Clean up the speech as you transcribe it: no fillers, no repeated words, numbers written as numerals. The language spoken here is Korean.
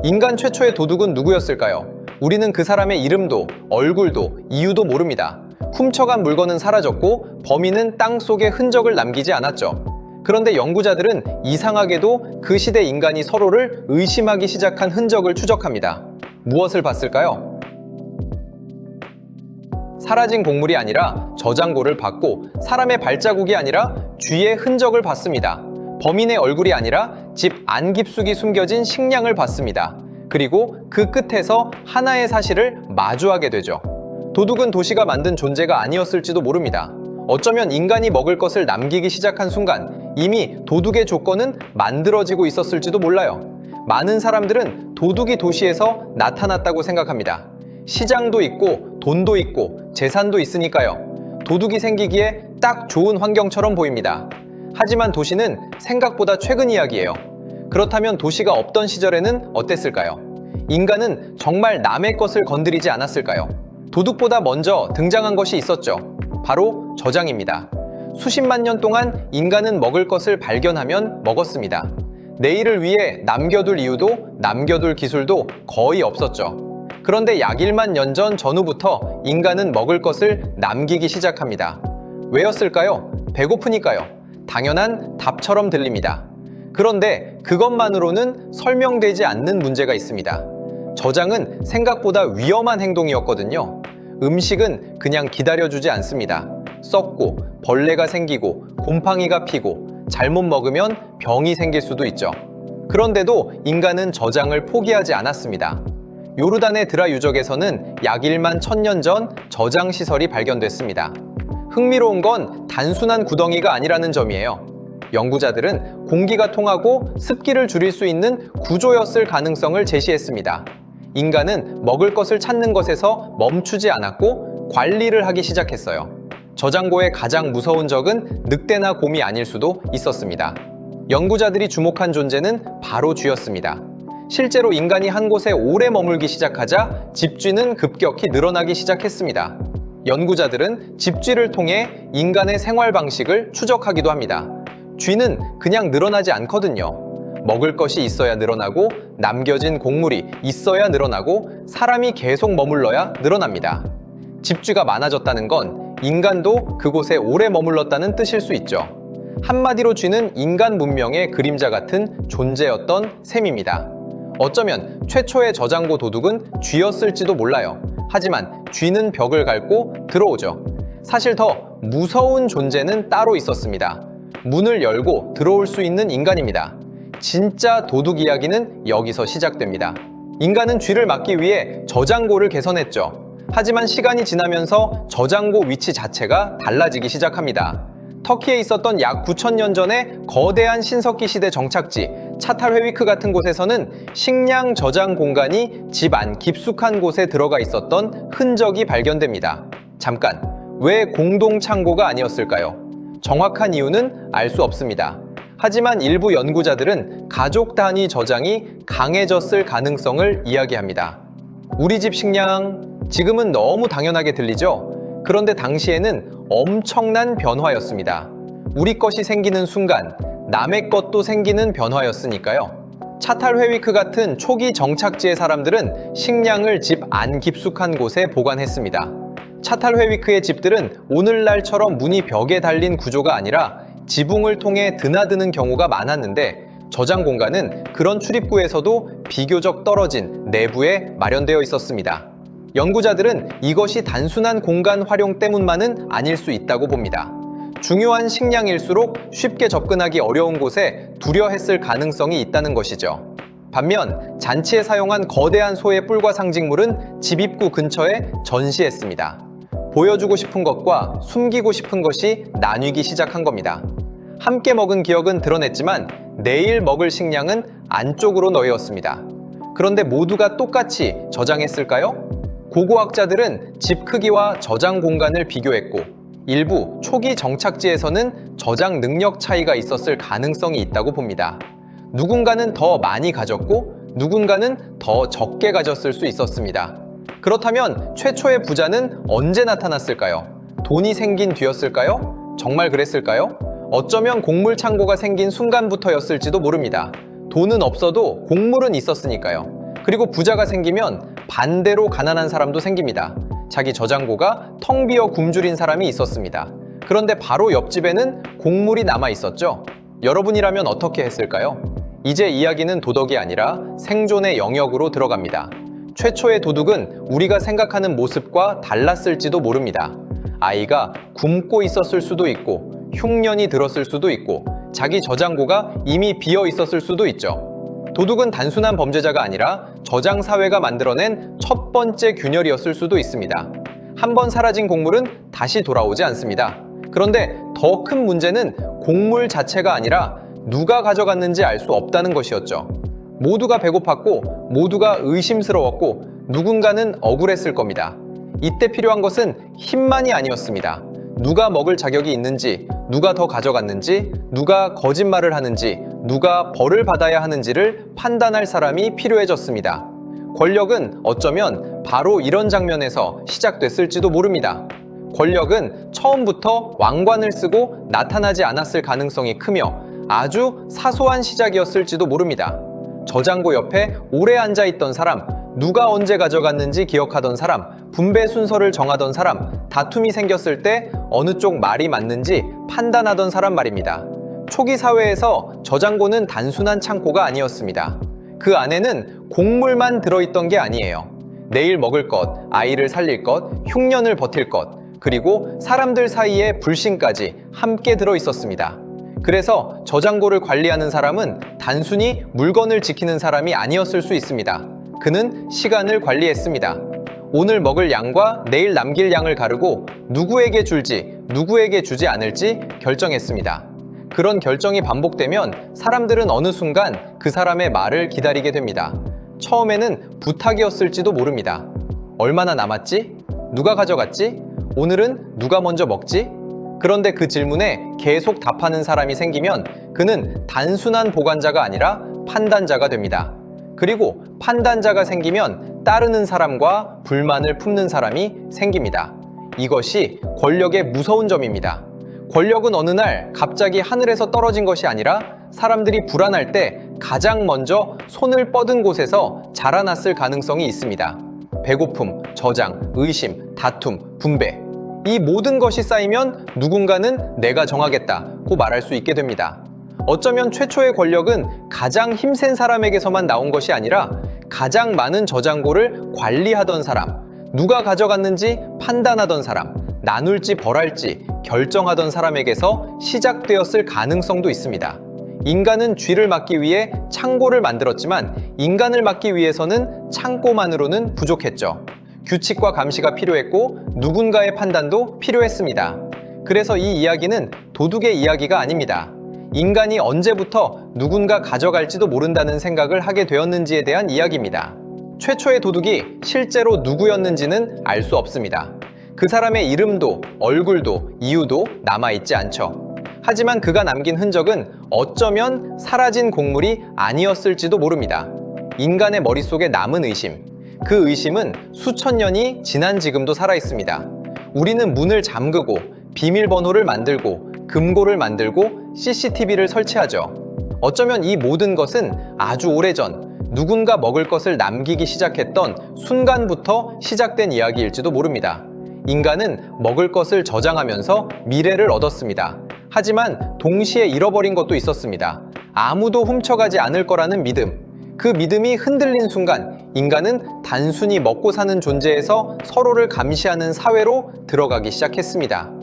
인간 최초의 도둑은 누구였을까요? 우리는 그 사람의 이름도, 얼굴도, 이유도 모릅니다. 훔쳐간 물건은 사라졌고 범인은 땅 속에 흔적을 남기지 않았죠. 그런데 연구자들은 이상하게도 그 시대 인간이 서로를 의심하기 시작한 흔적을 추적합니다. 무엇을 봤을까요? 사라진 곡물이 아니라 저장고를 봤고, 사람의 발자국이 아니라 쥐의 흔적을 봤습니다. 범인의 얼굴이 아니라 집 안 깊숙이 숨겨진 식량을 봤습니다. 그리고 그 끝에서 하나의 사실을 마주하게 되죠. 도둑은 도시가 만든 존재가 아니었을지도 모릅니다. 어쩌면 인간이 먹을 것을 남기기 시작한 순간 이미 도둑의 조건은 만들어지고 있었을지도 몰라요. 많은 사람들은 도둑이 도시에서 나타났다고 생각합니다. 시장도 있고 돈도 있고 재산도 있으니까요. 도둑이 생기기에 딱 좋은 환경처럼 보입니다. 하지만 도시는 생각보다 최근 이야기예요. 그렇다면 도시가 없던 시절에는 어땠을까요? 인간은 정말 남의 것을 건드리지 않았을까요? 도둑보다 먼저 등장한 것이 있었죠. 바로 저장입니다. 수십만 년 동안 인간은 먹을 것을 발견하면 먹었습니다. 내일을 위해 남겨둘 이유도 남겨둘 기술도 거의 없었죠. 그런데 약 1만 년 전후부터 인간은 먹을 것을 남기기 시작합니다. 왜였을까요? 배고프니까요. 당연한 답처럼 들립니다. 그런데 그것만으로는 설명되지 않는 문제가 있습니다. 저장은 생각보다 위험한 행동이었거든요. 음식은 그냥 기다려주지 않습니다. 썩고 벌레가 생기고 곰팡이가 피고 잘못 먹으면 병이 생길 수도 있죠. 그런데도 인간은 저장을 포기하지 않았습니다. 요르단의 드라 유적에서는 약 1만 1000년 전 저장 시설이 발견됐습니다. 흥미로운 건 단순한 구덩이가 아니라는 점이에요. 연구자들은 공기가 통하고 습기를 줄일 수 있는 구조였을 가능성을 제시했습니다. 인간은 먹을 것을 찾는 것에서 멈추지 않았고 관리를 하기 시작했어요. 저장고의 가장 무서운 적은 늑대나 곰이 아닐 수도 있었습니다. 연구자들이 주목한 존재는 바로 쥐였습니다. 실제로 인간이 한 곳에 오래 머물기 시작하자 집쥐는 급격히 늘어나기 시작했습니다. 연구자들은 집쥐를 통해 인간의 생활 방식을 추적하기도 합니다. 쥐는 그냥 늘어나지 않거든요. 먹을 것이 있어야 늘어나고 남겨진 곡물이 있어야 늘어나고 사람이 계속 머물러야 늘어납니다. 집쥐가 많아졌다는 건 인간도 그곳에 오래 머물렀다는 뜻일 수 있죠. 한마디로 쥐는 인간 문명의 그림자 같은 존재였던 셈입니다. 어쩌면 최초의 저장고 도둑은 쥐였을지도 몰라요. 하지만 쥐는 벽을 밟고 들어오죠. 사실 더 무서운 존재는 따로 있었습니다. 문을 열고 들어올 수 있는 인간입니다. 진짜 도둑 이야기는 여기서 시작됩니다. 인간은 쥐를 막기 위해 저장고를 개선했죠. 하지만 시간이 지나면서 저장고 위치 자체가 달라지기 시작합니다. 터키에 있었던 약 9000년 전의 거대한 신석기 시대 정착지 차탈회위크 같은 곳에서는 식량 저장 공간이 집 안 깊숙한 곳에 들어가 있었던 흔적이 발견됩니다. 잠깐, 왜 공동 창고가 아니었을까요? 정확한 이유는 알 수 없습니다. 하지만 일부 연구자들은 가족 단위 저장이 강해졌을 가능성을 이야기합니다. 우리 집 식량, 지금은 너무 당연하게 들리죠? 그런데 당시에는 엄청난 변화였습니다. 우리 것이 생기는 순간 남의 것도 생기는 변화였으니까요. 차탈회위크 같은 초기 정착지의 사람들은 식량을 집 안 깊숙한 곳에 보관했습니다. 차탈회위크의 집들은 오늘날처럼 문이 벽에 달린 구조가 아니라 지붕을 통해 드나드는 경우가 많았는데 저장 공간은 그런 출입구에서도 비교적 떨어진 내부에 마련되어 있었습니다. 연구자들은 이것이 단순한 공간 활용 때문만은 아닐 수 있다고 봅니다. 중요한 식량일수록 쉽게 접근하기 어려운 곳에 두려했을 가능성이 있다는 것이죠. 반면 잔치에 사용한 거대한 소의 뿔과 상징물은 집 입구 근처에 전시했습니다. 보여주고 싶은 것과 숨기고 싶은 것이 나뉘기 시작한 겁니다. 함께 먹은 기억은 드러냈지만 내일 먹을 식량은 안쪽으로 넣었습니다. 그런데 모두가 똑같이 저장했을까요? 고고학자들은 집 크기와 저장 공간을 비교했고 일부 초기 정착지에서는 저장 능력 차이가 있었을 가능성이 있다고 봅니다. 누군가는 더 많이 가졌고 누군가는 더 적게 가졌을 수 있었습니다. 그렇다면 최초의 부자는 언제 나타났을까요? 돈이 생긴 뒤였을까요? 정말 그랬을까요? 어쩌면 곡물 창고가 생긴 순간부터였을지도 모릅니다. 돈은 없어도 곡물은 있었으니까요. 그리고 부자가 생기면 반대로 가난한 사람도 생깁니다. 자기 저장고가 텅 비어 굶주린 사람이 있었습니다. 그런데 바로 옆집에는 곡물이 남아 있었죠. 여러분이라면 어떻게 했을까요? 이제 이야기는 도덕이 아니라 생존의 영역으로 들어갑니다. 최초의 도둑은 우리가 생각하는 모습과 달랐을지도 모릅니다. 아이가 굶고 있었을 수도 있고, 흉년이 들었을 수도 있고, 자기 저장고가 이미 비어 있었을 수도 있죠. 도둑은 단순한 범죄자가 아니라 저장 사회가 만들어낸 첫 번째 균열이었을 수도 있습니다. 한번 사라진 곡물은 다시 돌아오지 않습니다. 그런데 더 큰 문제는 곡물 자체가 아니라 누가 가져갔는지 알 수 없다는 것이었죠. 모두가 배고팠고 모두가 의심스러웠고 누군가는 억울했을 겁니다. 이때 필요한 것은 힘만이 아니었습니다. 누가 먹을 자격이 있는지, 누가 더 가져갔는지, 누가 거짓말을 하는지, 누가 벌을 받아야 하는지를 판단할 사람이 필요해졌습니다. 권력은 어쩌면 바로 이런 장면에서 시작됐을지도 모릅니다. 권력은 처음부터 왕관을 쓰고 나타나지 않았을 가능성이 크며 아주 사소한 시작이었을지도 모릅니다. 저장고 옆에 오래 앉아있던 사람, 누가 언제 가져갔는지 기억하던 사람, 분배 순서를 정하던 사람, 다툼이 생겼을 때 어느 쪽 말이 맞는지 판단하던 사람 말입니다. 초기 사회에서 저장고는 단순한 창고가 아니었습니다. 그 안에는 곡물만 들어있던 게 아니에요. 내일 먹을 것, 아이를 살릴 것, 흉년을 버틸 것, 그리고 사람들 사이의 불신까지 함께 들어있었습니다. 그래서 저장고를 관리하는 사람은 단순히 물건을 지키는 사람이 아니었을 수 있습니다. 그는 시간을 관리했습니다. 오늘 먹을 양과 내일 남길 양을 가르고 누구에게 줄지, 누구에게 주지 않을지 결정했습니다. 그런 결정이 반복되면 사람들은 어느 순간 그 사람의 말을 기다리게 됩니다. 처음에는 부탁이었을지도 모릅니다. 얼마나 남았지? 누가 가져갔지? 오늘은 누가 먼저 먹지? 그런데 그 질문에 계속 답하는 사람이 생기면 그는 단순한 보관자가 아니라 판단자가 됩니다. 그리고 판단자가 생기면 따르는 사람과 불만을 품는 사람이 생깁니다. 이것이 권력의 무서운 점입니다. 권력은 어느 날 갑자기 하늘에서 떨어진 것이 아니라 사람들이 불안할 때 가장 먼저 손을 뻗은 곳에서 자라났을 가능성이 있습니다. 배고픔, 저장, 의심, 다툼, 분배. 이 모든 것이 쌓이면 누군가는 내가 정하겠다고 말할 수 있게 됩니다. 어쩌면 최초의 권력은 가장 힘센 사람에게서만 나온 것이 아니라 가장 많은 저장고를 관리하던 사람, 누가 가져갔는지 판단하던 사람, 나눌지 벌할지 결정하던 사람에게서 시작되었을 가능성도 있습니다. 인간은 쥐를 막기 위해 창고를 만들었지만 인간을 막기 위해서는 창고만으로는 부족했죠. 규칙과 감시가 필요했고 누군가의 판단도 필요했습니다. 그래서 이 이야기는 도둑의 이야기가 아닙니다. 인간이 언제부터 누군가 가져갈지도 모른다는 생각을 하게 되었는지에 대한 이야기입니다. 최초의 도둑이 실제로 누구였는지는 알 수 없습니다. 그 사람의 이름도 얼굴도 이유도 남아있지 않죠. 하지만 그가 남긴 흔적은 어쩌면 사라진 곡물이 아니었을지도 모릅니다. 인간의 머릿속에 남은 의심, 그 의심은 수천 년이 지난 지금도 살아있습니다. 우리는 문을 잠그고 비밀번호를 만들고 금고를 만들고 CCTV를 설치하죠. 어쩌면 이 모든 것은 아주 오래전 누군가 먹을 것을 남기기 시작했던 순간부터 시작된 이야기일지도 모릅니다. 인간은 먹을 것을 저장하면서 미래를 얻었습니다. 하지만 동시에 잃어버린 것도 있었습니다. 아무도 훔쳐가지 않을 거라는 믿음. 그 믿음이 흔들린 순간 인간은 단순히 먹고 사는 존재에서 서로를 감시하는 사회로 들어가기 시작했습니다.